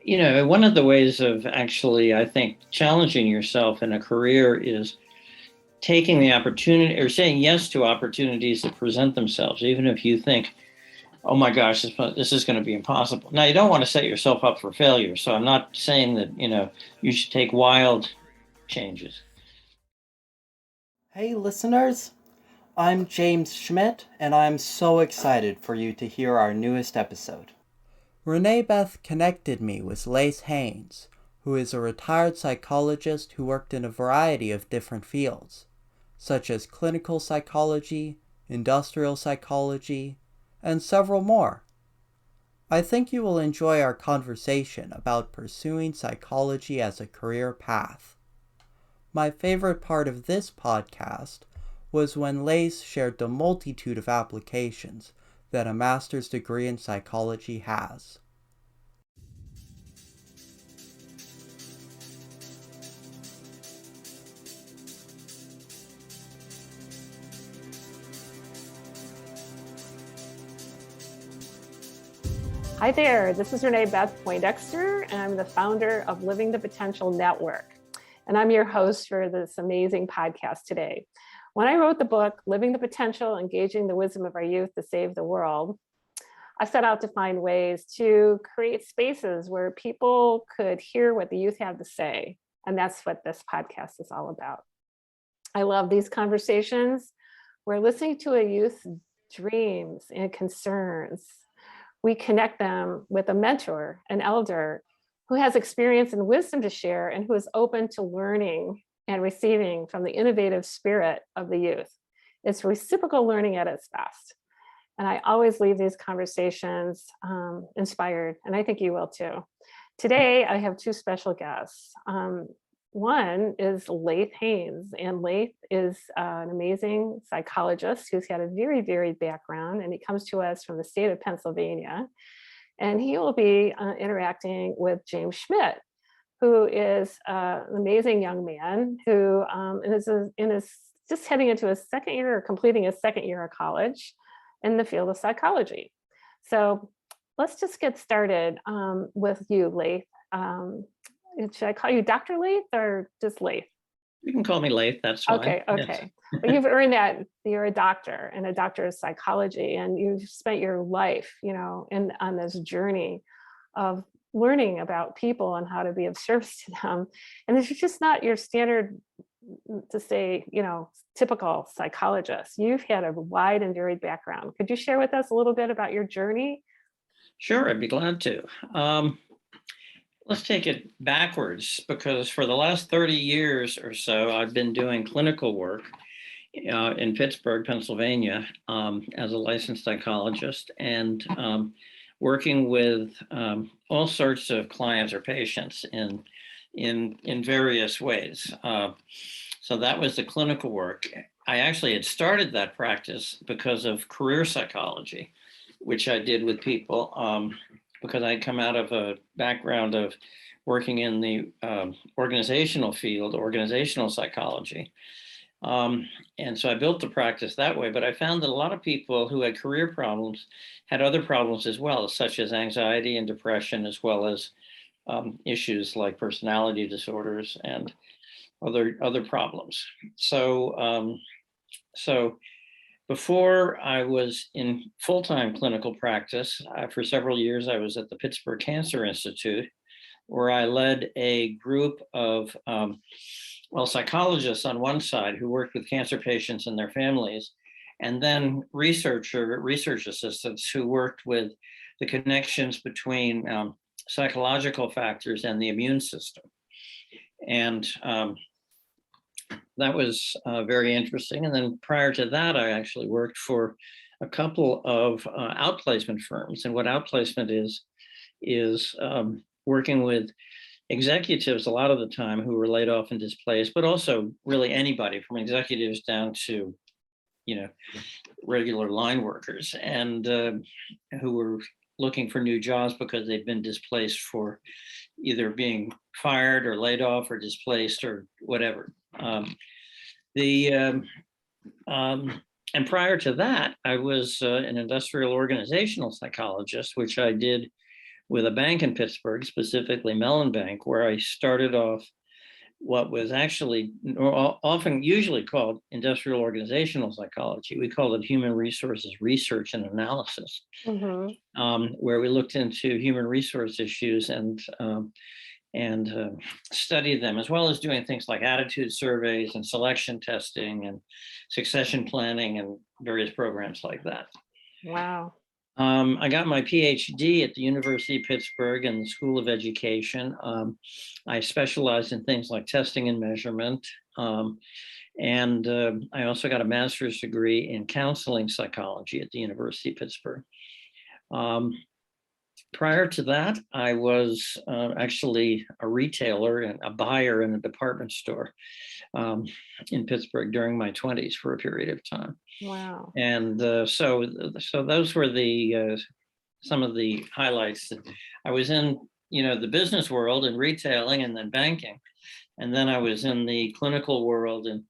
One of the ways of actually, I think, challenging yourself in a career is taking the opportunity or saying yes to opportunities that present themselves, even if you think, oh my gosh, this is going to be impossible. Now, you don't want to set yourself up for failure. So I'm not saying that, you should take wild changes. Hey, listeners! I'm James Schmidt, and I'm so excited for you to hear our newest episode. Renee Beth connected me with Lathe Haynes, who is a retired psychologist who worked in a variety of different fields, such as clinical psychology, industrial psychology, and several more. I think you will enjoy our conversation about pursuing psychology as a career path. My favorite part of this podcast was when Lace shared the multitude of applications that a master's degree in psychology has. Hi there, this is Renee Beth Poindexter, and I'm the founder of Living the Potential Network. And I'm your host for this amazing podcast today. When I wrote the book, Living the Potential, Engaging the Wisdom of Our Youth to Save the World, I set out to find ways to create spaces where people could hear what the youth have to say. And that's what this podcast is all about. I love these conversations. We're listening to a youth's dreams and concerns. We connect them with a mentor, an elder, who has experience and wisdom to share and who is open to learning and receiving from the innovative spirit of the youth. It's reciprocal learning at its best. And I always leave these conversations inspired, and I think you will too. Today, I have two special guests. One is Lathe Haynes, and Lathe is an amazing psychologist who's had a very varied background, and he comes to us from the state of Pennsylvania. And he will be interacting with James Schmidt, who is an amazing young man who is just heading into his second year or completing his second year of college in the field of psychology. So let's just get started with you, Lathe. Should I call you Dr. Lathe or just Lathe? You can call me Lathe, that's fine. Okay. Yes. Well, you've earned that. You're a doctor and a doctor of psychology, and you've spent your life, on this journey of learning about people and how to be of service to them. And it's just not your standard, to say, typical psychologist. You've had a wide and varied background. Could you share with us a little bit about your journey? Sure, I'd be glad to. Let's take it backwards, because for the last 30 years or so, I've been doing clinical work in Pittsburgh, Pennsylvania, as a licensed psychologist, and working with all sorts of clients or patients in various ways. So that was the clinical work. I actually had started that practice because of career psychology, which I did with people. Because I'd come out of a background of working in the organizational field, organizational psychology. And so I built the practice that way, but I found that a lot of people who had career problems had other problems as well, such as anxiety and depression, as well as issues like personality disorders and other problems. So before I was in full-time clinical practice, for several years, I was at the Pittsburgh Cancer Institute, where I led a group of, psychologists on one side who worked with cancer patients and their families, and then research assistants who worked with the connections between psychological factors and the immune system. And that was very interesting. And then prior to that, I actually worked for a couple of outplacement firms. And what outplacement is working with executives a lot of the time who were laid off and displaced, but also really anybody from executives down to, regular line workers, and who were looking for new jobs because they'd been displaced for either being fired or laid off or displaced or whatever. And prior to that, I was an industrial organizational psychologist, which I did with a bank in Pittsburgh, specifically Mellon Bank, where I started off what was actually often usually called industrial organizational psychology. We called it human resources research and analysis, where we looked into human resource issues and studied them, as well as doing things like attitude surveys and selection testing and succession planning and various programs like that. Wow. I got my PhD at the University of Pittsburgh in the School of Education. I specialized in things like testing and measurement. And I also got a master's degree in counseling psychology at the University of Pittsburgh. Prior to that, I was actually a retailer and a buyer in a department store in Pittsburgh during my 20s for a period of time. Wow. And so those were the some of the highlights. I was in, the business world and retailing and then banking. And then I was in the clinical world and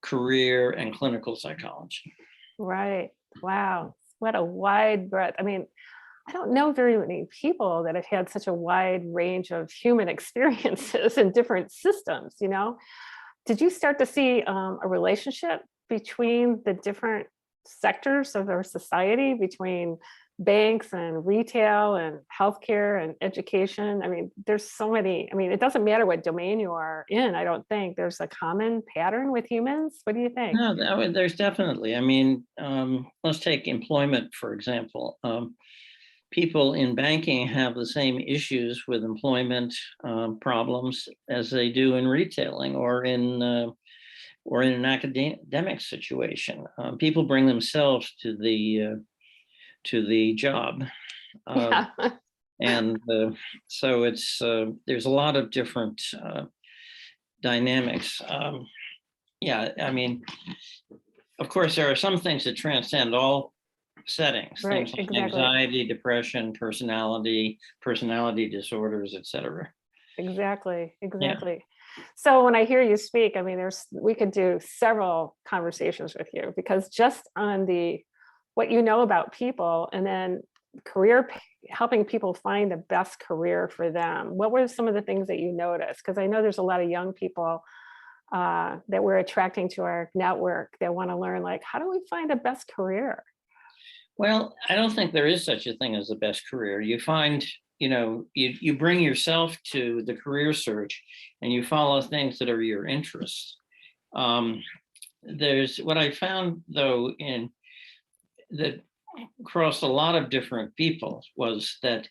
career and clinical psychology. Right. Wow. What a wide breadth. I mean, I don't know very many people that have had such a wide range of human experiences in different systems, Did you start to see a relationship between the different sectors of our society, between banks and retail and healthcare and education? I mean, there's so many. I mean, it doesn't matter what domain you are in. I don't think there's a common pattern with humans. What do you think? No, there's definitely. I mean, let's take employment, for example. People in banking have the same issues with employment problems as they do in retailing or in an academic situation. People bring themselves to the job, Yeah. and so it's there's a lot of different dynamics. Yeah, I mean, of course, there are some things that transcend all settings, Right, things like exactly. anxiety, depression, personality disorders, etc. Exactly. So when I hear you speak, I mean, we could do several conversations with you, because just on what you know about people, and then helping people find the best career for them. What were some of the things that you noticed? Because I know there's a lot of young people that we're attracting to our network that want to learn, like, how do we find the best career? Well, I don't think there is such a thing as the best career. You find, you bring yourself to the career search and you follow things that are your interests. There's what I found, though, in that across a lot of different people was that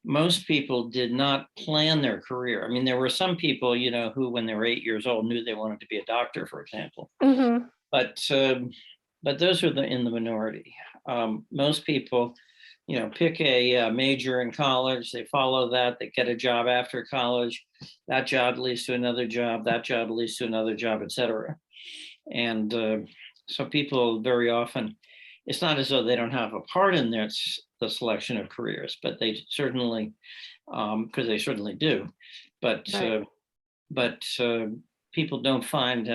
most people did not plan their career. I mean, there were some people, who when they were 8 years old knew they wanted to be a doctor, for example. Mm-hmm. But those are in the minority. Most people, pick a major in college, they follow that, they get a job after college, that job leads to another job, that job leads to another job, etc. And so people very often, it's not as though they don't have a part in the selection of careers, but they certainly, because they certainly do. But Right. people don't find,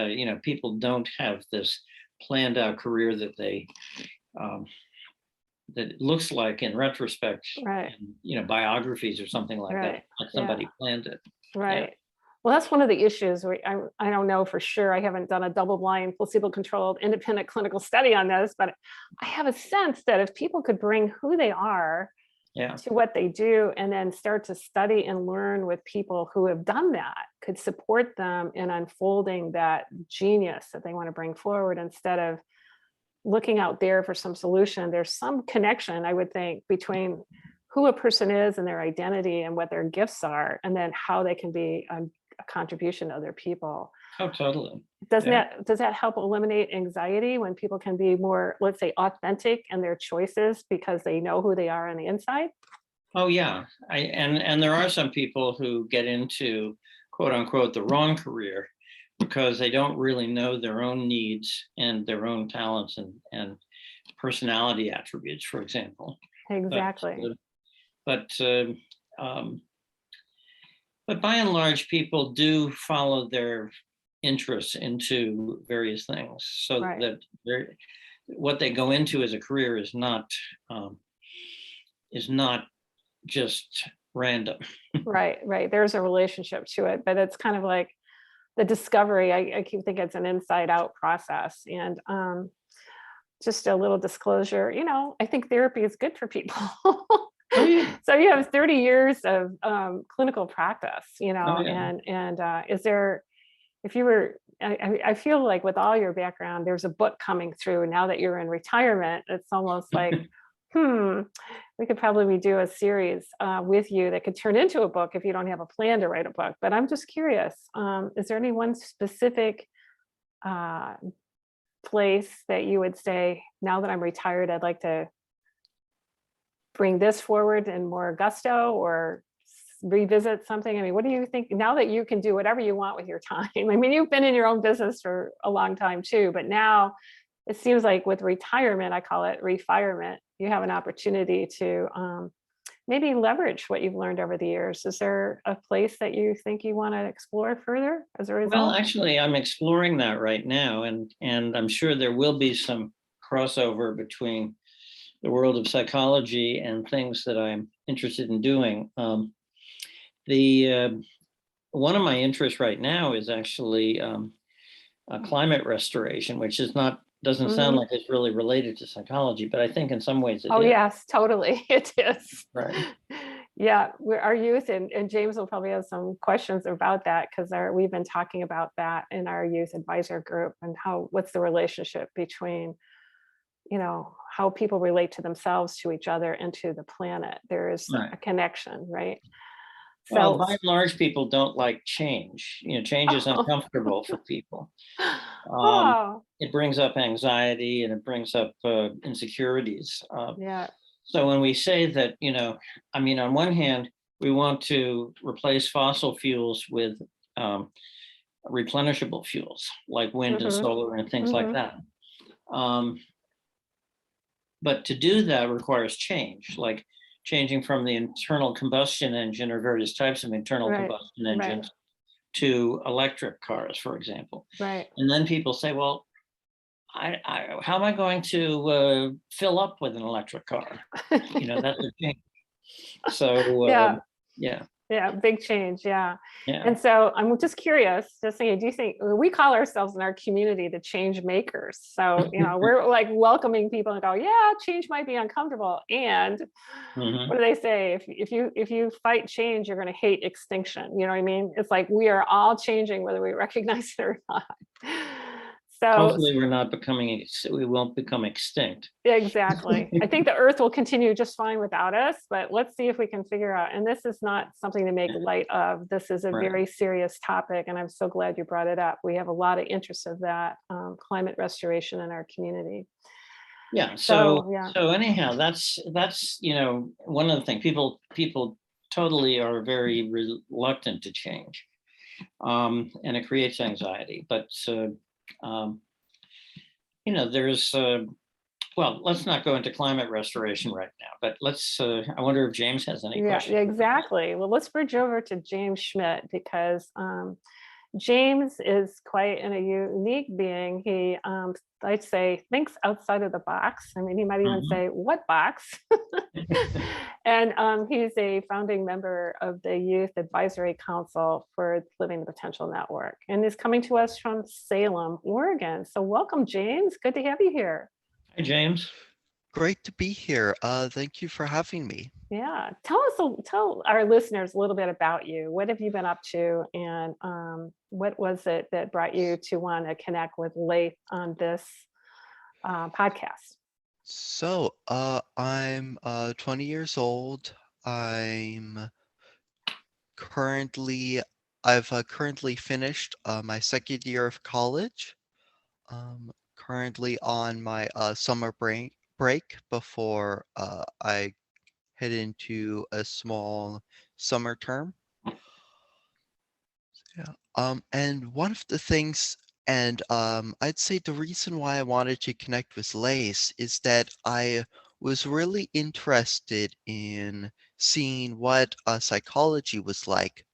people don't have this planned out career that they that it looks like in retrospect, Right. in, biographies or something like that, Right. like Yeah. somebody planned it. Right. Well, that's one of the issues. I don't know for sure. I haven't done a double-blind, placebo-controlled, independent clinical study on this, but I have a sense that if people could bring who they are Yeah. to what they do, and then start to study and learn with people who have done that, could support them in unfolding that genius that they want to bring forward, instead of looking out there for some solution. There's some connection, I would think, between who a person is and their identity and what their gifts are, and then how they can be a contribution to other people. Oh, totally. Does that help eliminate anxiety when people can be more, let's say, authentic in their choices because they know who they are on the inside? Oh, yeah. And there are some people who get into, quote unquote, the wrong career because they don't really know their own needs and their own talents and personality attributes, for example. Exactly. But by and large, people do follow their interests into various things, so Right. that what they go into as a career is not just random. Right. There's a relationship to it, but it's kind of like the discovery. I keep thinking it's an inside out process. And just a little disclosure, I think therapy is good for people. Oh yeah. So you have 30 years of clinical practice, Oh yeah. and is there, if you were, I feel like with all your background, there's a book coming through now that you're in retirement. It's almost like, we could probably do a series with you that could turn into a book if you don't have a plan to write a book. But I'm just curious, is there any one specific place that you would say, now that I'm retired, I'd like to bring this forward in more gusto, or revisit something? I mean, what do you think now that you can do whatever you want with your time? I mean, you've been in your own business for a long time too, but now it seems like with retirement, I call it refirement, you have an opportunity to maybe leverage what you've learned over the years. Is there a place that you think you want to explore further as a Well, result? actually, I'm exploring that right now, and I'm sure there will be some crossover between the world of psychology and things that I'm interested in doing. The One of my interests right now is actually climate restoration, which is not doesn't sound Mhm. like it's really related to psychology, but I think in some ways it Oh, is. yes, totally. It is. Right. Yeah, our youth, and James will probably have some questions about that, because we've been talking about that in our youth advisor group, and what's the relationship between, how people relate to themselves, to each other, and to the planet. There is Right. a connection, right? Well, So, by and large, people don't like change. Change is oh, uncomfortable for people. oh, It brings up anxiety and it brings up insecurities. yeah, So when we say that, I mean, on one hand, we want to replace fossil fuels with um, replenishable fuels like wind and hmm solar and things like hmm that. Um, but to do that requires change, like changing from the internal combustion engine or various types of internal right, combustion right, engines to electric cars, for example. right. And then people say, well, how am I going to fill up with an electric car? That's a change. So, Yeah, yeah, yeah, big change. Yeah. yeah. And so I'm just curious, just saying, do you think we call ourselves in our community the change makers? So, we're like welcoming people and go, yeah, change might be uncomfortable. And what Mhm. do they say? If you fight change, you're going to hate extinction. You know what I mean? It's like we are all changing, whether we recognize it or not. So, Hopefully, we won't become extinct. exactly. I think the earth will continue just fine without us, but let's see if we can figure out. And this is not something to make light of. This is a Right. very serious topic, and I'm so glad you brought it up. We have a lot of interest of that climate restoration in our community. Yeah. So, yeah. So anyhow, that's one of the things people totally are very reluctant to change, and it creates anxiety. But um, there's well, let's not go into climate restoration right now. But let's. I wonder if James has any Yeah, questions. exactly. Well, let's bridge over to James Schmidt, because James is quite a unique being. He, I'd say, thinks outside of the box. I mean, he might even Mhm. say, "What box?" And he's a founding member of the Youth Advisory Council for Living the Potential Network, and is coming to us from Salem, Oregon. So, welcome, James. Good to have you here. Hi, James. Great to be here. Thank you for having me. Yeah, tell our listeners a little bit about you. What have you been up to, and what was it that brought you to want to connect with Lathe on this podcast? I'm 20 years old. I'm currently, I've currently finished my second year of college. Currently on my summer break before I head into a small summer term. Yeah. And one of the things, and I'd say the reason why I wanted to connect with Lace is that I was really interested in seeing what psychology was like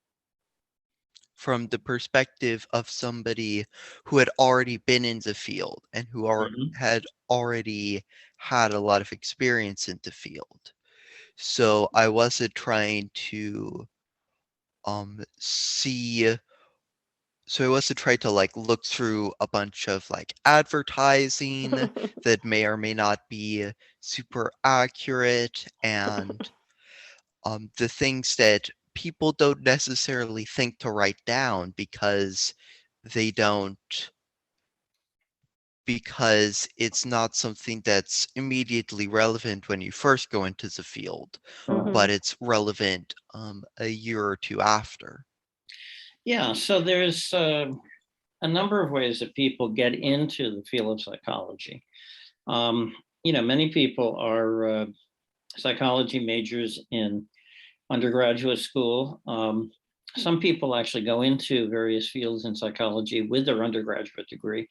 from the perspective of somebody who had already been in the field and Mhm. had already had a lot of experience in the field. So I wasn't trying to see so I wasn't trying to like look through a bunch of like advertising that may or may not be super accurate, and the things that people don't necessarily think to write down they don't because it's not something that's immediately relevant when you first go into the field, but it's relevant a year or two after. Yeah, so there's a number of ways that people get into the field of psychology. Many people are psychology majors in undergraduate school. Some people actually go into various fields in psychology with their undergraduate degree,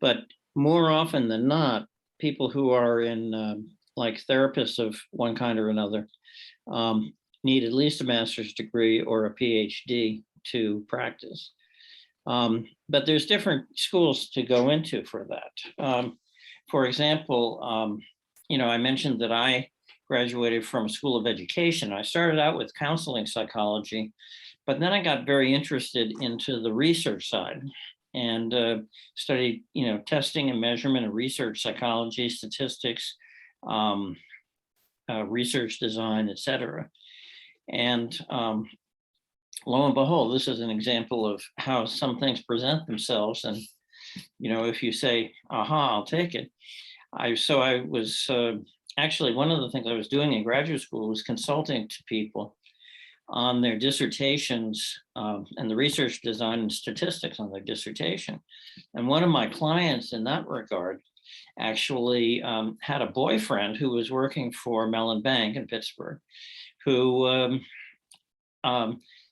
but more often than not, people who are in like therapists of one kind or another um, need at least a master's degree or a PhD to practice. But there's different schools to go into for that. For example, I mentioned that I graduated from a school of education. I started out with counseling psychology, but then I got very interested into the research side and studied, testing and measurement and research psychology, statistics, um, research design, et cetera. And lo and behold, this is an example of how some things present themselves. And, if you say, aha, I'll take it. I was actually, one of the things I was doing in graduate school was consulting to people on their dissertations and the research design and statistics on their dissertation. And one of my clients in that regard actually had a boyfriend who was working for Mellon Bank in Pittsburgh, who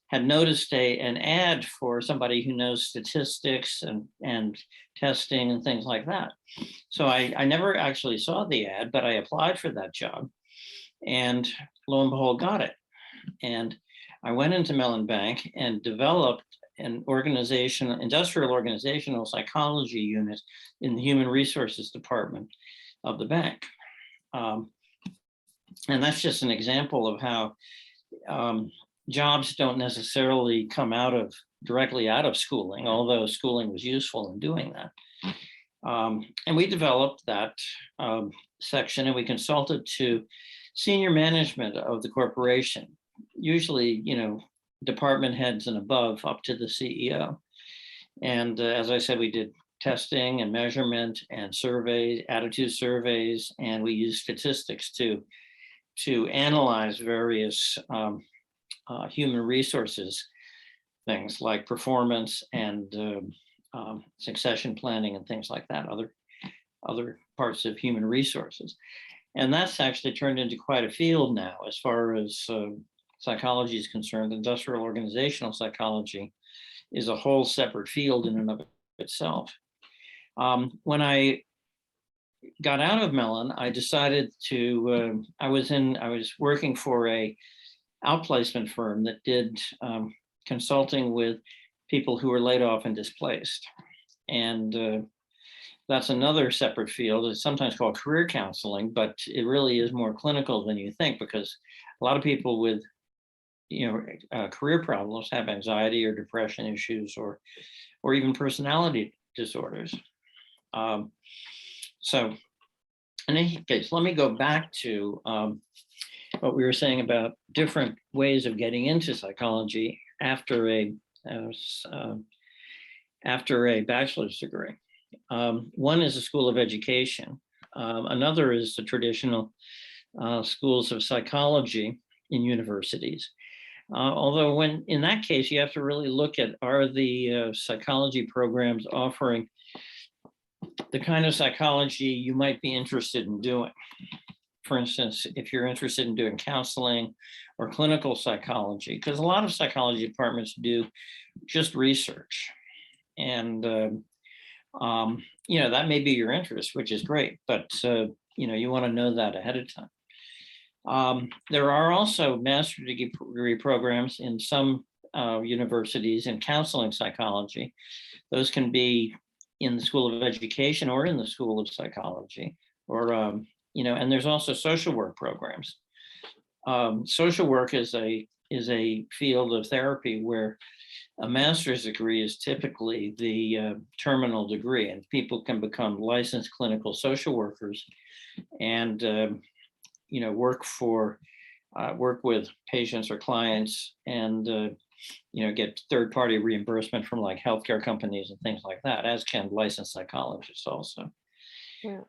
had noticed an ad for somebody who knows statistics and testing and things like that. So I never actually saw the ad, but I applied for that job and lo and behold, got it. And I went into Mellon Bank and developed an industrial organizational psychology unit in the human resources department of the bank. And that's just an example of how jobs don't necessarily come directly out of schooling, although schooling was useful in doing that. And we developed that section and we consulted to senior management of the corporation, usually, department heads and above up to the CEO. And as I said, we did testing and measurement and surveys, attitude surveys, and we used statistics to analyze various human resources things like performance and succession planning and things like that, other parts of human resources. And that's actually turned into quite a field now as far as psychology is concerned. Industrial organizational psychology is a whole separate field in and of itself. When I got out of Mellon, I decided to, I was working for a outplacement firm that did consulting with people who were laid off and displaced. And that's another separate field. It's sometimes called career counseling, but it really is more clinical than you think, because a lot of people with career problems have anxiety or depression issues or even personality disorders. So in any case, let me go back to what we were saying about different ways of getting into psychology after a bachelor's degree. One is a school of education. Another is the traditional schools of psychology in universities. Although in that case, you have to really look at, are the psychology programs offering the kind of psychology you might be interested in doing? For instance, if you're interested in doing counseling or clinical psychology, because a lot of psychology departments do just research. And, that may be your interest, which is great, but, you want to know that ahead of time. There are also master's degree programs in some universities in counseling psychology. Those can be in the School of Education or in the School of Psychology, or and there's also social work programs. social work is a field of therapy where a master's degree is typically the terminal degree, and people can become licensed clinical social workers and work with patients or clients and get third-party reimbursement from like healthcare companies and things like that, as can licensed psychologists also. Yeah.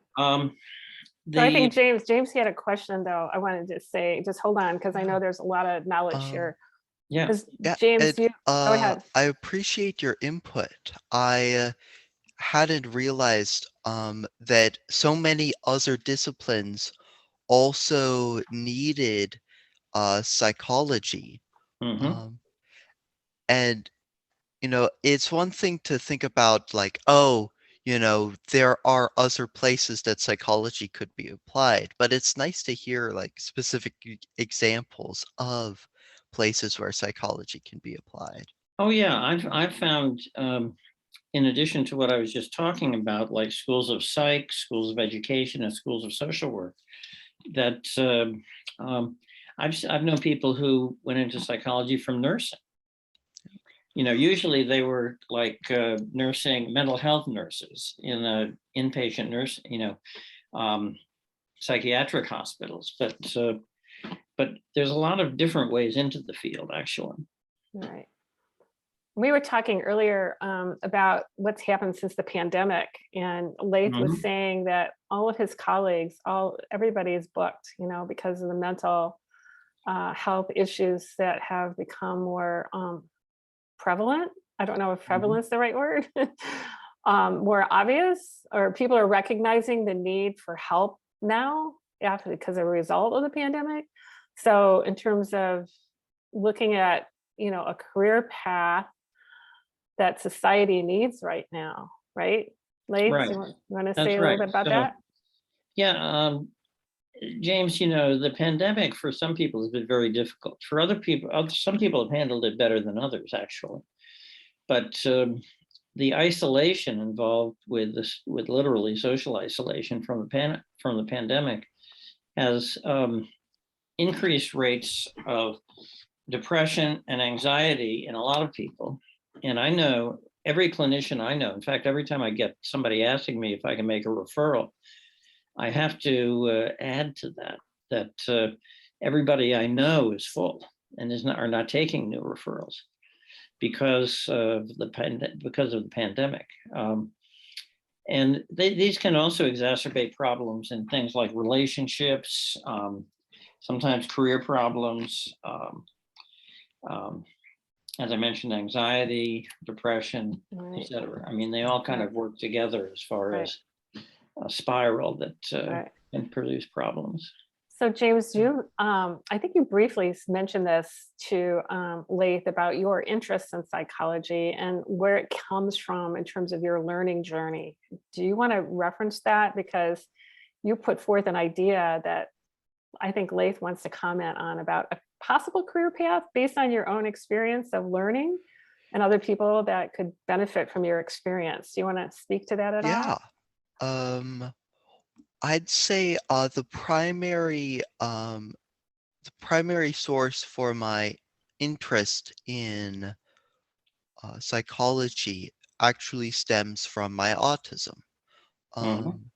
The So I think James had a question though. I wanted to say, just hold on, because I know there's a lot of knowledge here. yeah, Yeah, James, you go ahead. I appreciate your input. I hadn't realized that so many other disciplines also needed psychology. mhm. Um, and it's one thing to think about like, oh, there are other places that psychology could be applied, but it's nice to hear like specific examples of places where psychology can be applied. Oh yeah, I've found in addition to what I was just talking about, like schools of psych, schools of education, and schools of social work, that I've known people who went into psychology from nursing. Usually they were like nursing, mental health nurses in a inpatient nurse, um, psychiatric hospitals. But there's a lot of different ways into the field, actually. Right. We were talking earlier about what's happened since the pandemic, and Lathe was Mhm. saying that all of his colleagues, everybody is booked, because of the mental health issues that have become more prevalent. I don't know if Mhm. prevalent is the right word. More obvious, or people are recognizing the need for help now after, because of a result of the pandemic. So in terms of looking at, a career path that society needs right now, right? Lathe, Right. you want to say That's a little right. bit about So that? yeah, James, the pandemic for some people has been very difficult. For other people, some people have handled it better than others, actually. But the isolation involved with this, with literally social isolation from the pandemic, has increased rates of depression and anxiety in a lot of people. And I know every clinician I know, in fact, every time I get somebody asking me if I can make a referral, I have to add to that everybody I know is full and are not taking new referrals because of the pandemic. And these can also exacerbate problems in things like relationships, sometimes career problems, um, as I mentioned, anxiety, depression, Right, etc. I mean, they all kind right, of work together as far right, as a spiral that right. can produce problems. So James, I think you briefly mentioned this to Lathe about your interest in psychology and where it comes from in terms of your learning journey. Do you want to reference that? Because you put forth an idea that I think Lathe wants to comment on, about a possible career path based on your own experience of learning and other people that could benefit from your experience. Do you want to speak to that at all? Yeah. Um, I'd say the primary source for my interest in psychology actually stems from my autism. Mhm. Um,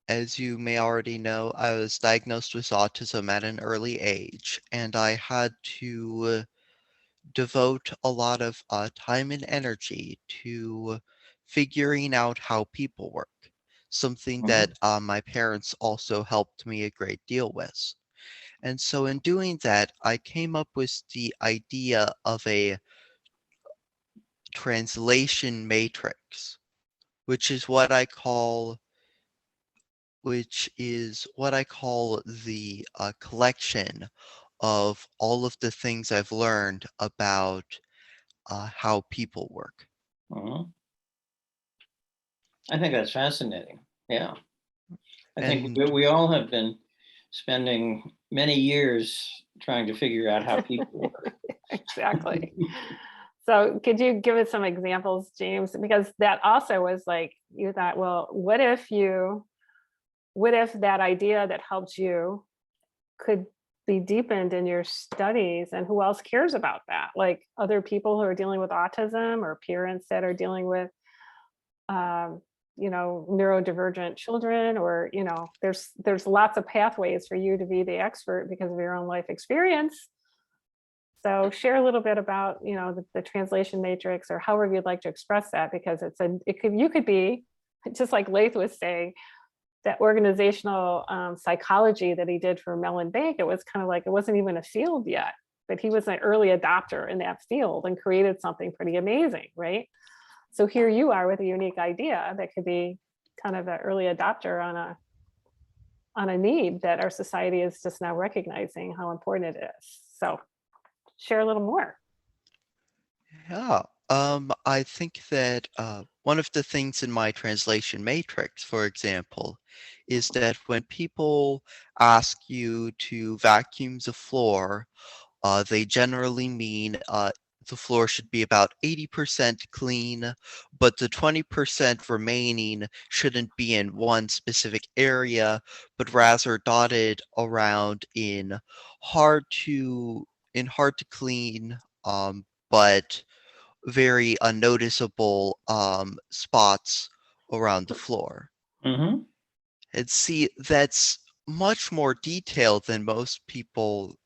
as you may already know, I was diagnosed with autism at an early age, and I had to devote a lot of time and energy to figuring out how people work, something that Mhm. my parents also helped me a great deal with. And so, in doing that, I came up with the idea of a translation matrix, which is what I call the collection of all of the things I've learned about how people work. Mhm. I think that's fascinating. Yeah. I think And we all have been spending many years trying to figure out how people work. Exactly. So could you give us some examples, James? Because that also was like, you thought, well, what if that idea that helped you could be deepened in your studies, and who else cares about that? Like other people who are dealing with autism, or parents that are dealing with um, neurodivergent children, or there's lots of pathways for you to be the expert because of your own life experience. So share a little bit about the translation matrix, or however you'd like to express that, because you could be just like Lathe was saying, that organizational psychology that he did for Mellon Bank. It was kind of like, it wasn't even a field yet, but he was an early adopter in that field and created something pretty amazing, right? So here you are with a unique idea that could be kind of an early adopter on a need that our society is just now recognizing how important it is. So share a little more. Yeah, I think that one of the things in my translation matrix, for example, is that when people ask you to vacuum the floor, they generally mean the floor should be about 80% clean, but the 20% remaining shouldn't be in one specific area, but rather dotted around in hard to hard to clean, but very unnoticeable spots around the floor. Mm-hmm. And see, that's much more detailed than most people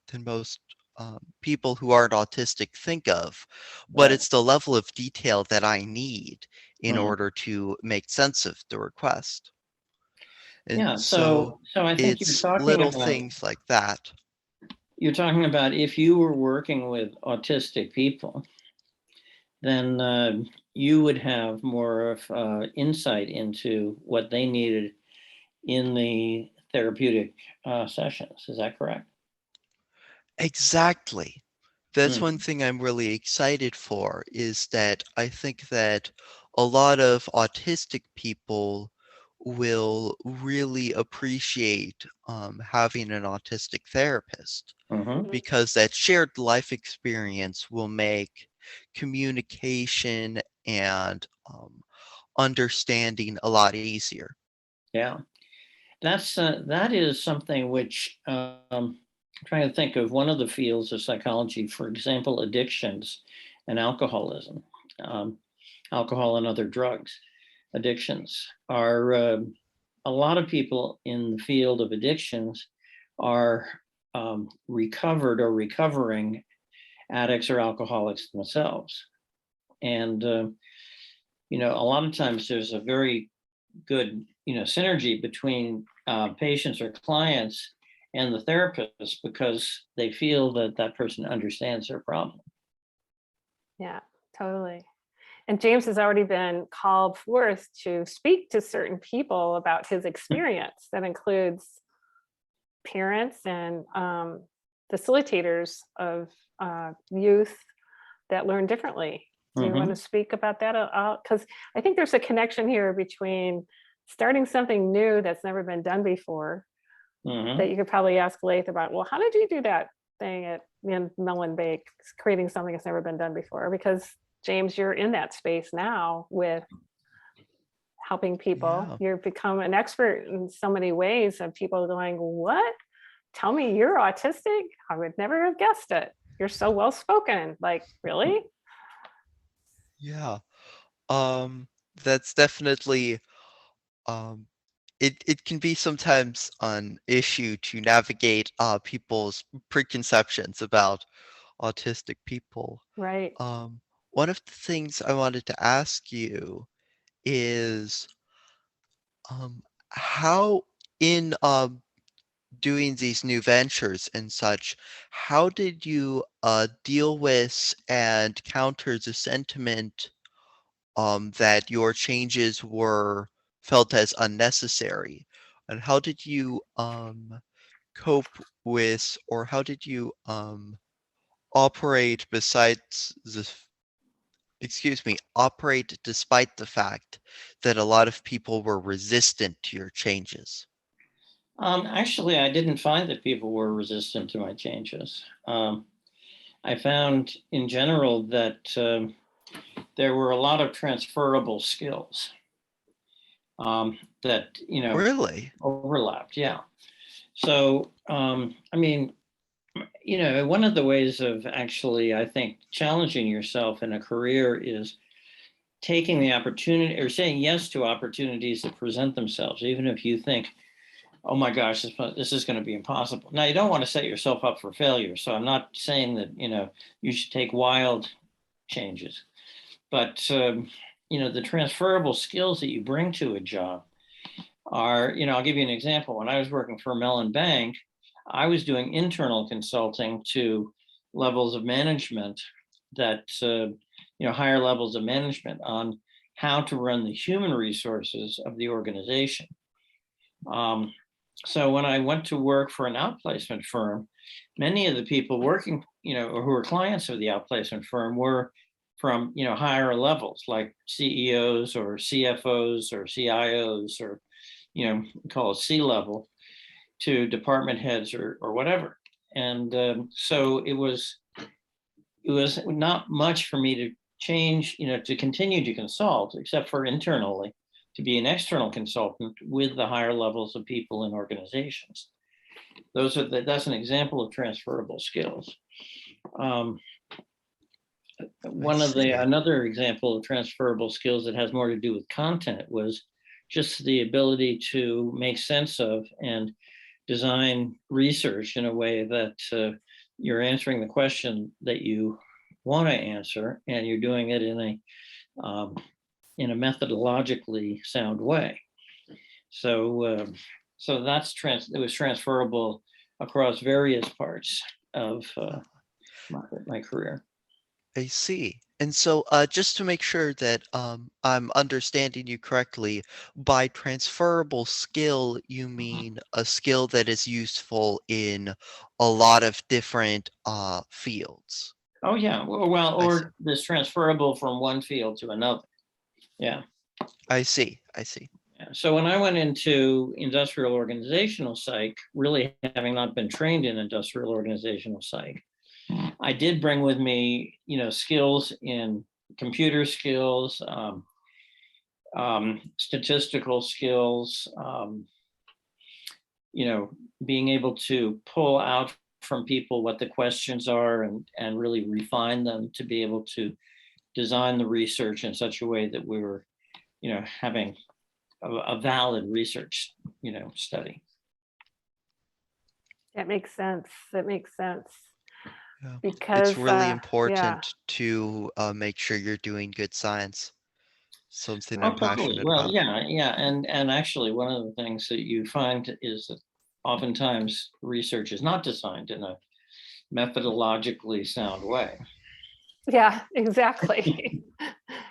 who aren't autistic think of, but Right. it's the level of detail that I need in Mm. order to make sense of the request. And Yeah. so So I think it's little things like that. you're talking about if you were working with autistic people, then you would have more of insight into what they needed in the therapeutic sessions. Is that correct? Exactly. That's Mm. one thing I'm really excited for, is that I think that a lot of autistic people will really appreciate having an autistic therapist, Mm-hmm. because that shared life experience will make communication and understanding a lot easier. Yeah. That is something which I'm trying to think of one of the fields of psychology, for example, addictions and alcoholism, um, alcohol and other drugs. Addictions are a lot of people in the field of addictions are recovered or recovering addicts or alcoholics themselves. And, a lot of times there's a very good, synergy between patients or clients and the therapist, because they feel that that person understands their problem. Yeah, totally. And James has already been called forth to speak to certain people about his experience. That includes parents and facilitators of youth that learn differently. Do you want to speak about that? Because I think there's a connection here between starting something new that's never been done before, that you could probably ask Lathe about, well, how did you do that thing at Mellon Bake, creating something that's never been done before? Because James, you're in that space now with helping people. Yeah. You've become an expert in so many ways of people going, what? Tell me you're autistic? I would never have guessed it. You're so well spoken. Like, really? Yeah. That's definitely it can be sometimes an issue to navigate people's preconceptions about autistic people. Right. One of the things I wanted to ask you is how in doing these new ventures and such, how did you deal with and counter the sentiment that your changes were felt as unnecessary? And how did you cope with, or how did you operate besides the, excuse me, operate despite the fact that a lot of people were resistant to your changes? Actually, I didn't find that people were resistant to my changes. I found in general that there were a lot of transferable skills that Really? overlapped. Yeah. So I mean, One of the ways of actually, I think, challenging yourself in a career is taking the opportunity or saying yes to opportunities that present themselves, even if you think, oh my gosh, this is going to be impossible. Now, you don't want to set yourself up for failure. So I'm not saying that, you should take wild changes, but, the transferable skills that you bring to a job are, I'll give you an example. When I was working for Mellon Bank, I was doing internal consulting to levels of management that, higher levels of management on how to run the human resources of the organization. So when I went to work for an outplacement firm, many of the people working, or who were clients of the outplacement firm were from, higher levels like CEOs or CFOs or CIOs or, call it C-level to department heads or whatever. And so it was not much for me to change, to continue to consult, except for internally, to be an external consultant with the higher levels of people in organizations. That's an example of transferable skills. Another example of transferable skills that has more to do with content was just the ability to make sense of and design research in a way that you're answering the question that you want to answer, and you're doing it in a methodologically sound way. So it was transferable across various parts of my career. I see. And so, just to make sure that I'm understanding you correctly, by transferable skill, you mean a skill that is useful in a lot of different fields. Oh yeah, well, I see. or this transferable from one field to another. Yeah. I see. I see. Yeah. So when I went into industrial organizational psych, really having not been trained in industrial organizational psych, I did bring with me, skills in computer skills, statistical skills, being able to pull out from people what the questions are and really refine them to be able to design the research in such a way that we were, having a valid research, study. That makes sense. That makes sense. Yeah. Because It's really yeah. important to make sure you're doing good science. Something Oh, I'm totally. passionate Well, about. yeah. And actually, one of the things that you find is that oftentimes research is not designed in a methodologically sound way. Yeah, exactly.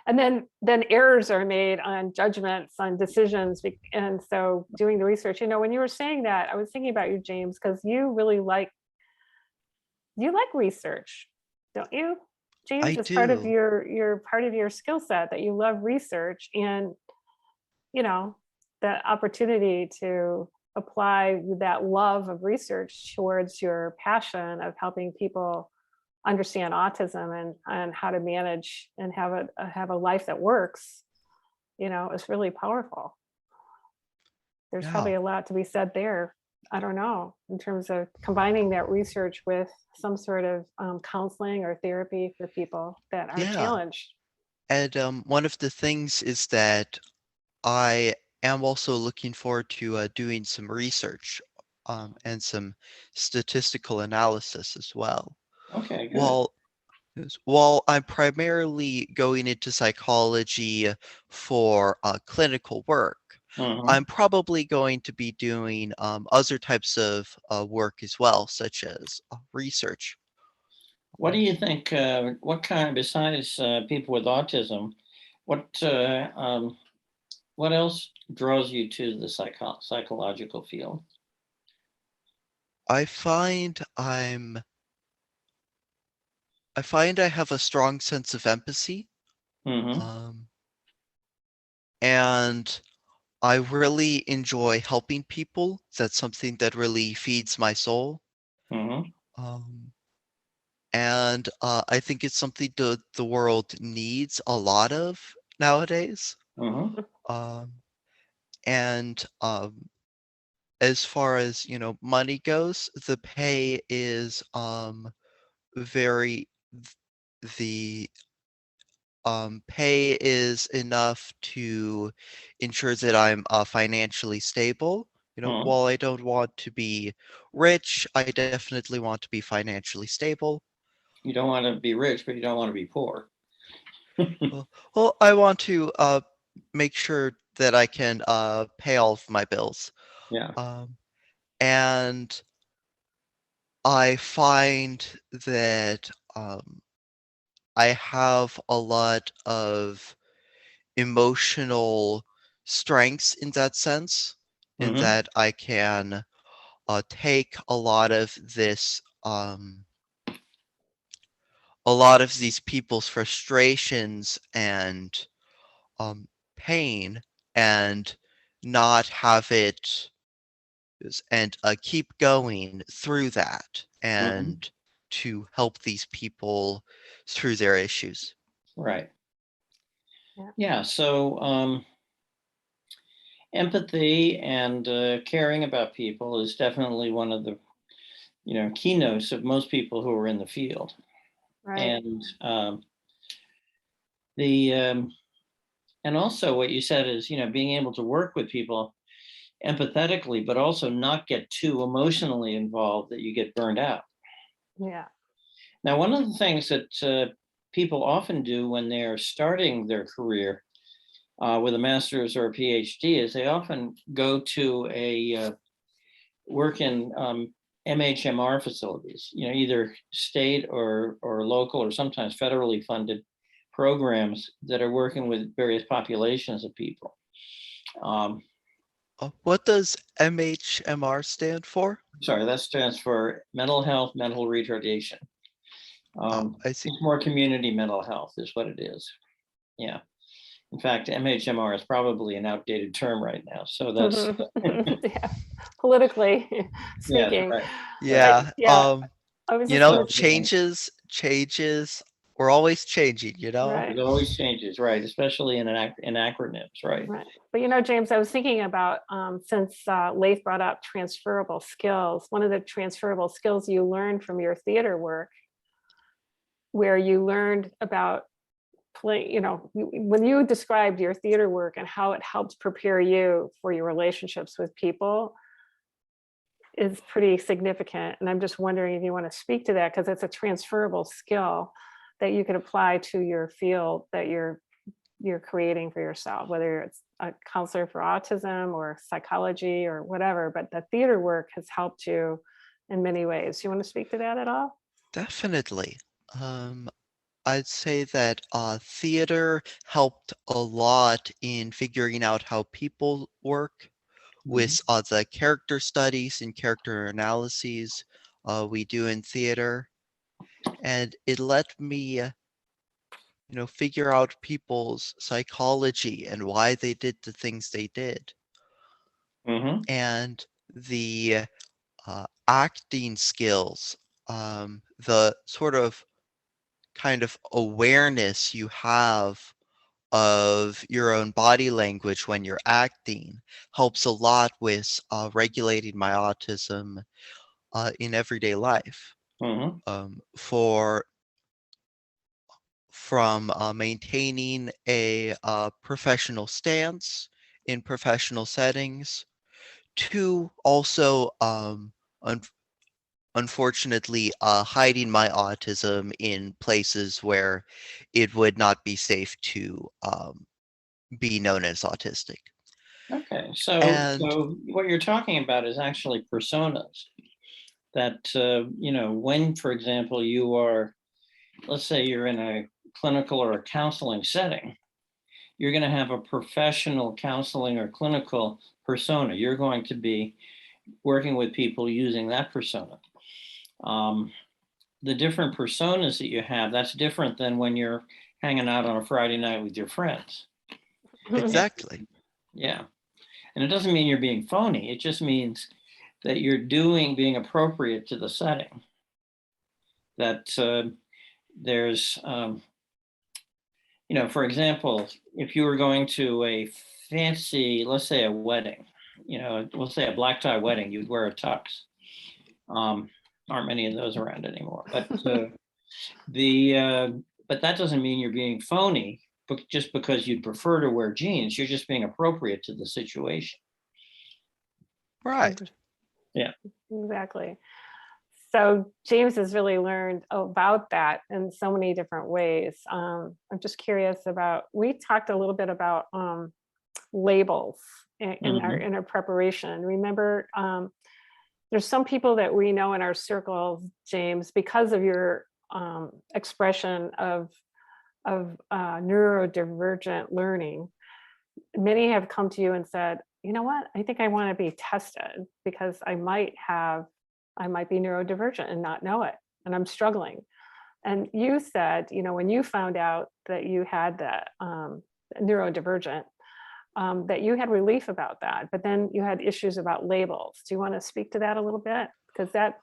And then errors are made on judgments, on decisions. And so doing the research, when you were saying that, I was thinking about you, James, because you really like research, don't you? I James, it's part of do. your skill set that you love research, and that opportunity to apply that love of research towards your passion of helping people understand autism and how to manage and have a life that works, is really powerful. There's Yeah. probably a lot to be said there. I don't know, in terms of combining that research with some sort of counseling or therapy for people that are Yeah. challenged. And one of the things is that I am also looking forward to doing some research and some statistical analysis as well. Okay, good. While I'm primarily going into psychology for clinical work, Mhm. I'm probably going to be doing other types of work as well, such as research. What do you think? What kind, besides people with autism, what what else draws you to the psychological field? I find I'm I find I have a strong sense of empathy, Hmm. um, and I really enjoy helping people. That's something that really feeds my soul. Hmm. Um, and I think it's something the world needs a lot of nowadays. Hmm. Um, and as far as, money goes, the pay is very the pay is enough to ensure that I'm financially stable. Hmm. While I don't want to be rich, I definitely want to be financially stable. You don't want to be rich, but you don't want to be poor. Well, I want to make sure that I can pay all of my bills. Yeah. Um, and I find that I have a lot of emotional strengths in that sense, in Hmm. that I can take a lot of these people's frustrations and um, pain and not have it and keep going through that Hmm. and to help these people through their issues. Right. Yeah. Yeah. So empathy and caring about people is definitely one of the keynotes of most people who are in the field. Right. And the and also what you said is being able to work with people empathetically, but also not get too emotionally involved that you get burned out. Yeah. Now, one of the things that people often do when they're starting their career with a master's or a PhD is they often go to a work in MHMR facilities, either state or local or sometimes federally funded programs that are working with various populations of people. Um, What does MHMR stand for? Sorry, that stands for mental health, mental retardation. Oh, I see. It's more community mental health is what it is. Yeah. In fact, MHMR is probably an outdated term right now. So that's, Yeah. Politically yeah, speaking. right, right. But Yeah, yeah, I was just So, gonna changes. We're always changing. right. it always changes, right? Especially in acronyms, right? Right. But James, I was thinking about since Lathe brought up transferable skills, one of the transferable skills you learned from your theater work, where you learned about play, when you described your theater work and how it helped prepare you for your relationships with people is pretty significant. And I'm just wondering if you want to speak to that, because it's a transferable skill that you can apply to your field that you're creating for yourself, whether it's a counselor for autism or psychology or whatever, but the theater work has helped you in many ways. You want to speak to that at all? Definitely. I'd say that theater helped a lot in figuring out how people work Mhm. with the character studies and character analyses we do in theater. And it let me, figure out people's psychology and why they did the things they did. Mhm. And the acting skills, the sort of kind of awareness you have of your own body language when you're acting helps a lot with regulating my autism in everyday life. Mhm. For from maintaining a professional stance in professional settings to also un- unfortunately hiding my autism in places where it would not be safe to be known as autistic. Okay. So, And what you're talking about is actually personas that, when, for example, let's say you're in a clinical or a counseling setting, you're going to have a professional counseling or clinical persona. You're going to be working with people using that persona. Um, the different personas that you have, that's different than when you're hanging out on a Friday night with your friends. And, exactly. yeah. And it doesn't mean you're being phony. It just means that you're being appropriate to the setting. That there's, for example, if you were going to a fancy, let's say a wedding, we'll say a black tie wedding, you'd wear a tux. Aren't many of those around anymore, but but that doesn't mean you're being phony, but just because you'd prefer to wear jeans, you're just being appropriate to the situation. Right. Yeah. Exactly. So James has really learned about that in so many different ways. I'm just curious about, we talked a little bit about labels in our preparation. Remember, there's some people that we know in our circles, James, because of your expression of neurodivergent learning. Many have come to you and said, you know what, I think I want to be tested because I might be neurodivergent and not know it, and I'm struggling. And you said, when you found out that you had that neurodivergent, that you had relief about that, but then you had issues about labels. Do you want to speak to that a little bit? Because that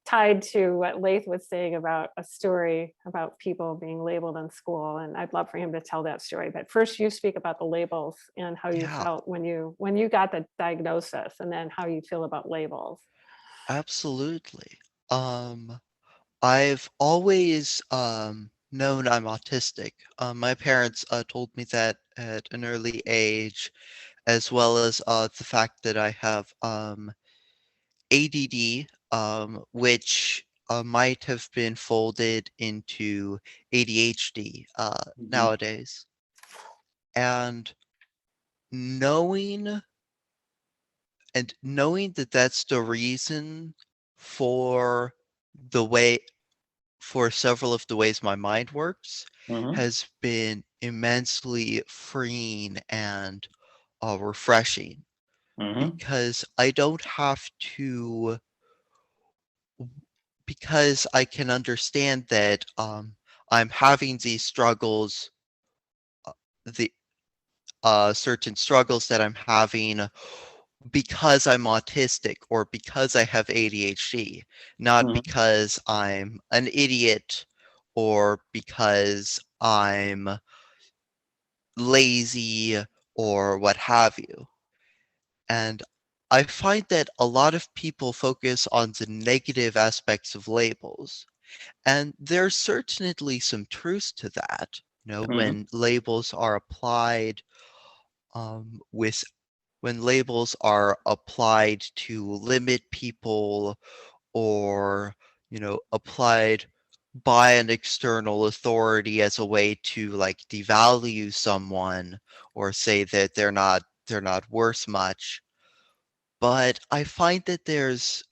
tied to what Lathe was saying about a story about people being labeled in school. And I'd love for him to tell that story. But first you speak about the labels and how you Yeah, felt when you got the diagnosis, and then how you feel about labels. absolutely. I've always known I'm autistic. My parents told me that at an early age, as well as the fact that I have ADD, which might have been folded into ADHD Mhm. nowadays. And knowing knowing that that's the reason for the way for several of the ways my mind works Mhm. has been immensely freeing and refreshing, Mhm. because I don't have to, because I can understand that I'm having these struggles, uh, the certain struggles that I'm having because I'm autistic or because I have ADHD, not Mhm. because I'm an idiot or because I'm lazy or what have you. And I find that a lot of people focus on the negative aspects of labels. And there's certainly some truth to that. Mhm. When labels are applied with when labels are applied to limit people, or applied by an external authority as a way to like devalue someone or say that they're not worth much. But I find that there's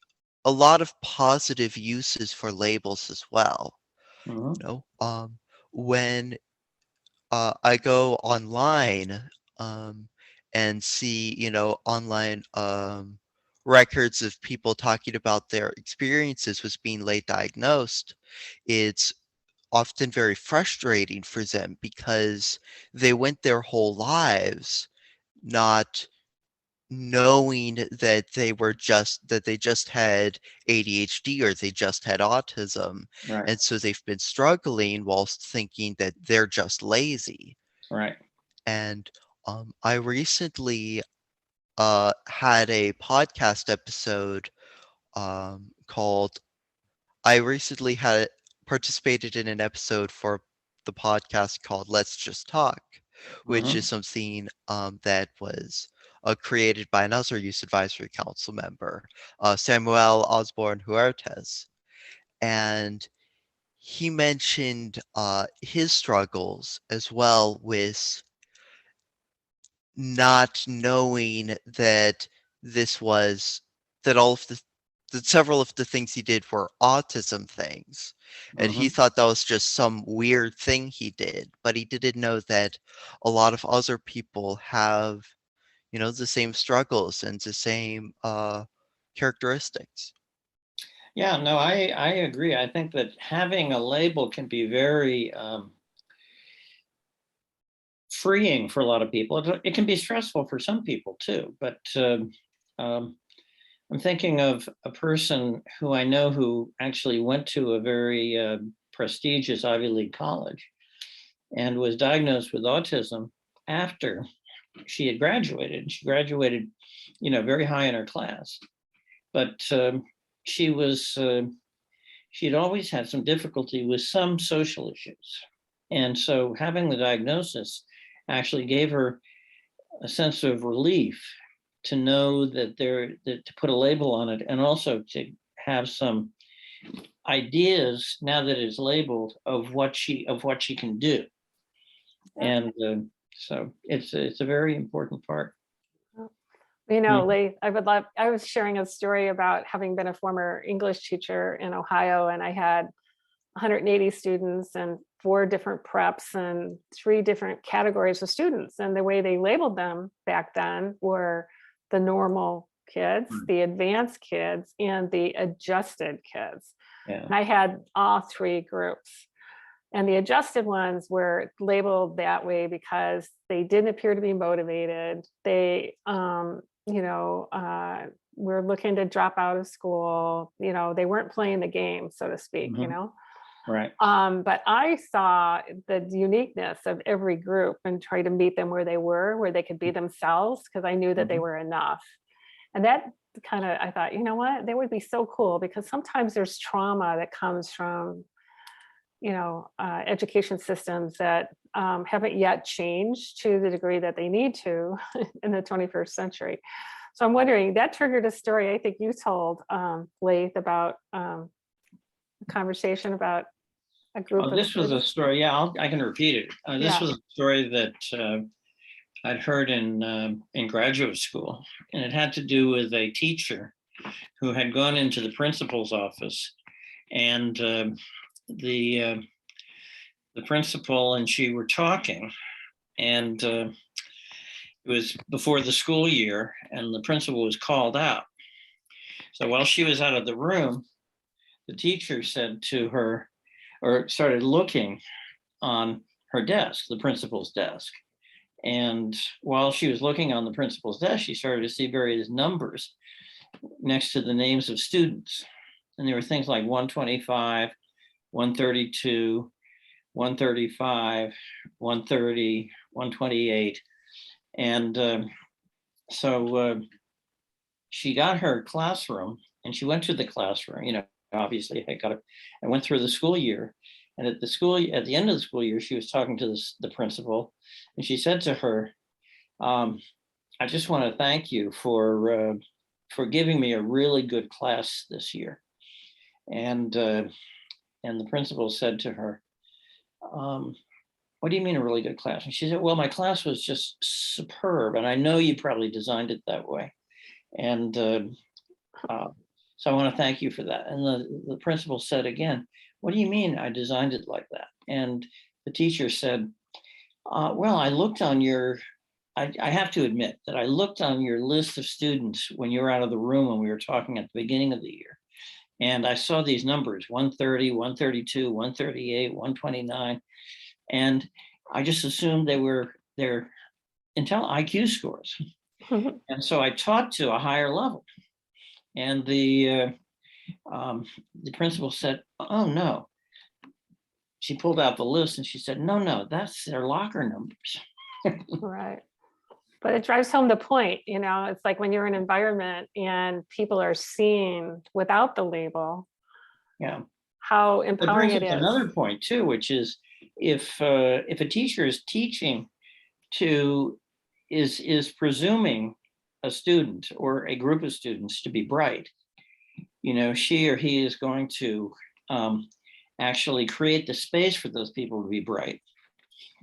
a lot of positive uses for labels as well. Mhm. you know um when I go online, and see, online records of people talking about their experiences with being late diagnosed. It's often very frustrating for them because they went their whole lives not knowing that they just had ADHD or they just had autism, Right. and so they've been struggling whilst thinking that they're just lazy. Right. And I recently had a podcast episode called I recently had participated in an episode for the podcast called Let's Just Talk, which is Mhm. something that was created by another Youth Advisory Council member, Samuel Osborne Huertas. And he mentioned his struggles as well with not knowing that this was that all of the that several of the things he did were autism things, and he Mhm. thought that was just some weird thing he did, but he didn't know that a lot of other people have, the same struggles and the same characteristics. Yeah, no, I agree. I think that having a label can be very freeing for a lot of people. It can be stressful for some people too, but um, I'm thinking of a person who I know who actually went to a very prestigious Ivy League college and was diagnosed with autism after she had graduated. She graduated very high in her class. But she had always had some difficulty with some social issues. And so having the diagnosis actually gave her a sense of relief to know that to put a label on it, and also to have some ideas now that it's labeled of what she can do. And so it's a very important part. Lee, I was sharing a story about having been a former English teacher in Ohio, and I had 180 students and 4 different preps and 3 different categories of students. And the way they labeled them back then were the normal kids, the advanced kids, and the adjusted kids. Yeah. And I had all 3 groups. And the adjusted ones were labeled that way because they didn't appear to be motivated. They, were looking to drop out of school. They weren't playing the game, so to speak, Right. But I saw the uniqueness of every group and tried to meet them where they could be themselves, because I knew that they were enough. And that kind of, I thought, that would be so cool, because sometimes there's trauma that comes from education systems that haven't yet changed to the degree that they need to in the 21st century. So I'm wondering, that triggered a story I think you told, Lathe, about a conversation about a group of this was a story. Yeah, I can repeat it. This was a story that I'd heard in graduate school, and it had to do with a teacher who had gone into the principal's office, and the principal and she were talking, and it was before the school year, and the principal was called out. So while she was out of the room, the teacher said to her, or started looking on her desk, the principal's desk. And while she was looking on the principal's desk, she started to see various numbers next to the names of students. And there were things like 125, 132, 135, 130, 128. And so she got her classroom, and she went to the classroom, obviously I went through the school year. And at the end of the school year, she was talking to the principal, and she said to her, I just want to thank you for giving me a really good class this year. And the principal said to her, what do you mean a really good class? And she said, well, my class was just superb, and I know you probably designed it that way. And so I want to thank you for that. And the principal said again, what do you mean I designed it like that? And the teacher said, well, I looked on I have to admit that I looked on your list of students when you were out of the room when we were talking at the beginning of the year. And I saw these numbers, 130, 132, 138, 129. And I just assumed they were their IQ scores. And so I taught to a higher level. And the principal said, oh, no. She pulled out the list and she said, no, that's their locker numbers. Right. But it drives home the point, it's like when you're in an environment and people are seeing without the label, how empowering it is. Another point too, which is if a teacher is teaching is presuming a student or a group of students to be bright, she or he is going to actually create the space for those people to be bright.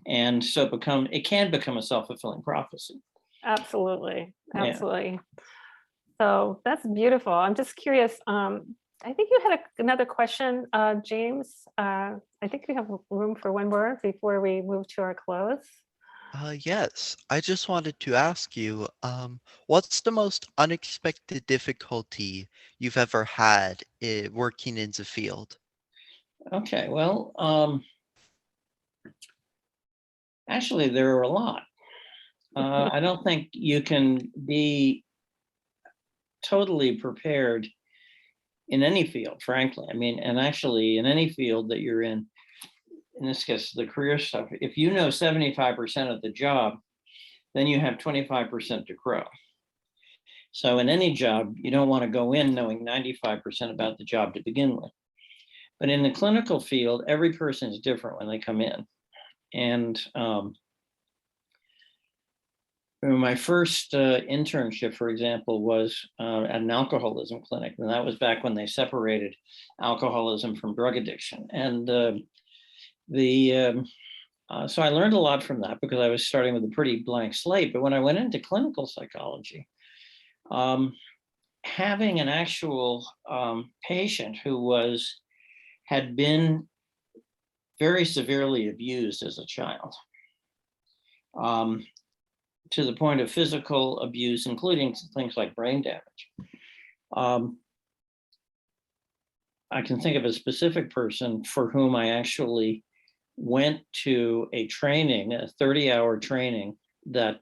And so it can become a self-fulfilling prophecy. Absolutely. So that's beautiful. I'm just curious. I think you had another question, James. I think we have room for one more before we move to our close. Yes, I just wanted to ask you, what's the most unexpected difficulty you've ever had working in the field? Okay, well, actually, there are a lot. I don't think you can be totally prepared in any field, frankly. I mean, and actually in any field that you're in this case, the career stuff, if you know 75% of the job, then you have 25% to grow. So in any job, you don't want to go in knowing 95% about the job to begin with. But in the clinical field, every person is different when they come in. And my first internship, for example, was at an alcoholism clinic. And that was back when they separated alcoholism from drug addiction. And so I learned a lot from that because I was starting with a pretty blank slate. But when I went into clinical psychology, having an actual patient who had been very severely abused as a child, to the point of physical abuse, including things like brain damage. I can think of a specific person for whom I actually went to a training, a 30-hour training that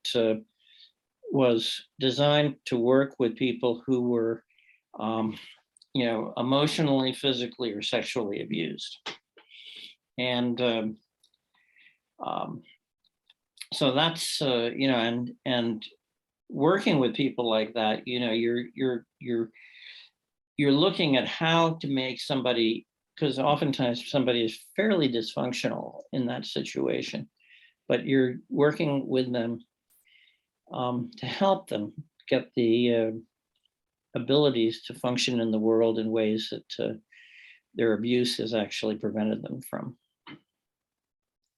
was designed to work with people who were, emotionally, physically, or sexually abused. And so that's and working with people like that, you're looking at how to make somebody, because oftentimes somebody is fairly dysfunctional in that situation, but you're working with them to help them get the abilities to function in the world in ways that their abuse has actually prevented them from.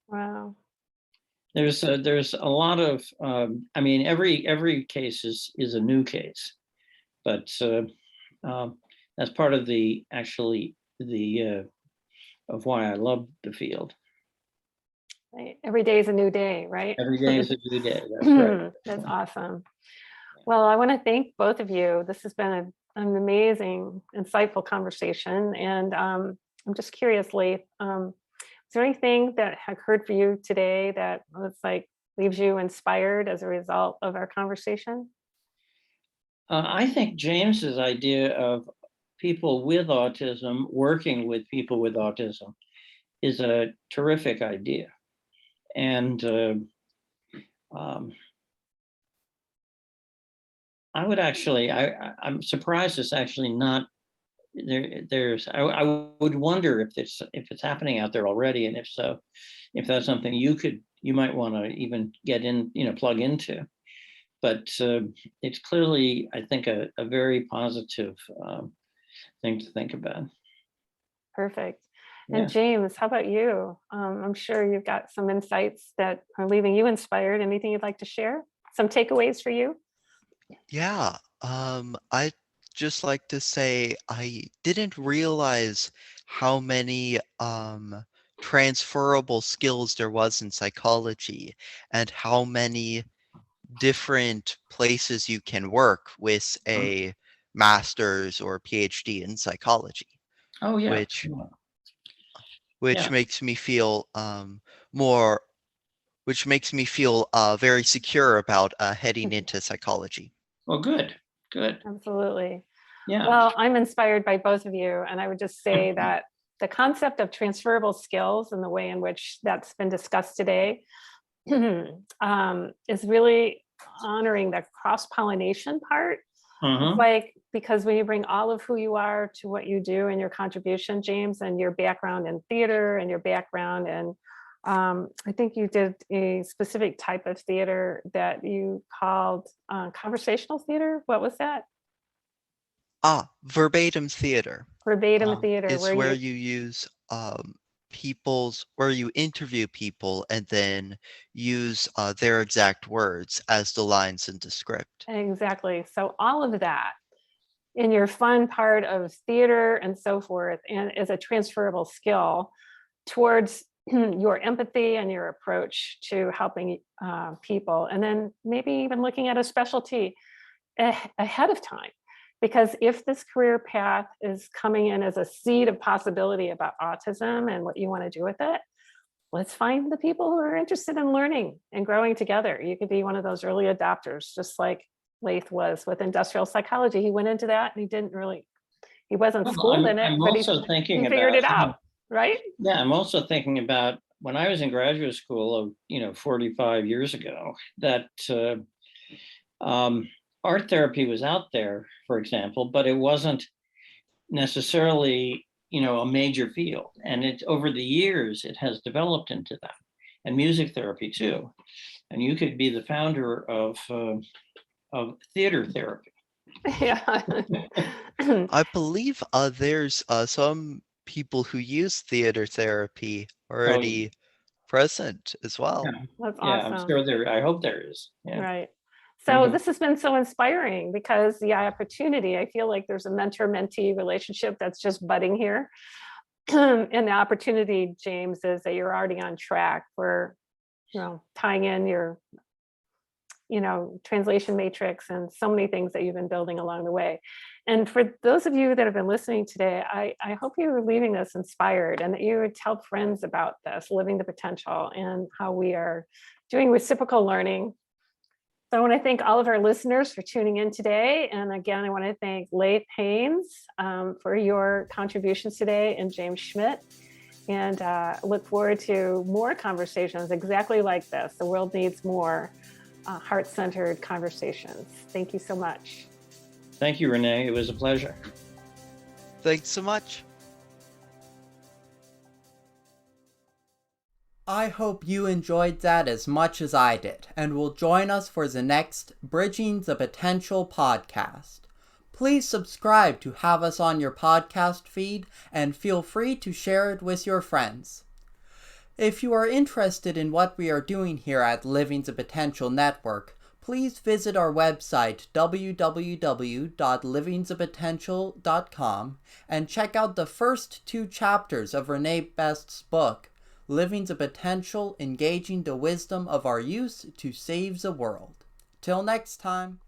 Wow. There's a lot of every case is a new case, but that's part of of why I love the field. Right. Every day is a new day, right? Every day is a new day. That's right. That's awesome. Well, I want to thank both of you. This has been an amazing, insightful conversation. And I'm just curious, Lathe, is there anything that occurred for you today that was leaves you inspired as a result of our conversation? I think James's idea of people with autism working with people with autism is a terrific idea. And I would actually, I'm surprised it's actually not there. I would wonder if it's happening out there already, and if so, if that's something you might want to even get in, plug into. But it's clearly, I think, a very positive thing to think about. Perfect. Yeah. And James, how about you? I'm sure you've got some insights that are leaving you inspired. Anything you'd like to share? Some takeaways for you? Yeah, I'd just like to say I didn't realize how many transferable skills there was in psychology and how many different places you can work with a master's or PhD in psychology, Oh yeah. which Yeah. makes me feel more, which makes me feel very secure about heading into psychology. Well, good. Absolutely. Yeah. Well, I'm inspired by both of you. And I would just say that the concept of transferable skills and the way in which that's been discussed today is really honoring the cross-pollination part. It's because when you bring all of who you are to what you do and your contribution, James, and your background in theater and your background, and I think you did a specific type of theater that you called conversational theater. What was that? Verbatim theater. Verbatim theater. It's where you use where you interview people and then use their exact words as the lines in the script. Exactly. So all of that in your fun part of theater and so forth, and is a transferable skill towards your empathy and your approach to helping people. And then maybe even looking at a specialty ahead of time. Because if this career path is coming in as a seed of possibility about autism and what you want to do with it, let's find the people who are interested in learning and growing together. You could be one of those early adopters, just like Lathe was with industrial psychology. He went into that and he wasn't schooled in it, but he figured it out, right? Yeah, I'm also thinking about when I was in graduate school of 45 years ago, that art therapy was out there, for example, but it wasn't necessarily, a major field. And over the years, it has developed into that, and music therapy too. And you could be the founder of theater therapy. Yeah. I believe there's some people who use theater therapy Oh, already present as well. yeah. That's Yeah, I'm awesome. sure I hope there is. Yeah. Right. So Mhm. this has been so inspiring because the opportunity, I feel like there's a mentor-mentee relationship that's just budding here. And the opportunity, James, is that you're already on track for, tying in your, translation matrix and so many things that you've been building along the way. And for those of you that have been listening today, I hope you're leaving this inspired and that you would tell friends about this, living the potential, and how we are doing reciprocal learning. So I want to thank all of our listeners for tuning in today. And again, I want to thank Lathe Haynes for your contributions today, and James Schmidt. And look forward to more conversations exactly like this. The world needs more heart-centered conversations. Thank you so much. Thank you, Renee. It was a pleasure. Thanks so much. I hope you enjoyed that as much as I did and will join us for the next Bridging the Potential podcast. Please subscribe to have us on your podcast feed and feel free to share it with your friends. If you are interested in what we are doing here at Living the Potential Network, please visit our website www.livingthepotential.com and check out the first 2 chapters of Renee Best's book, Living the Potential, Engaging the Wisdom of Our Youth to Save the World. Till next time.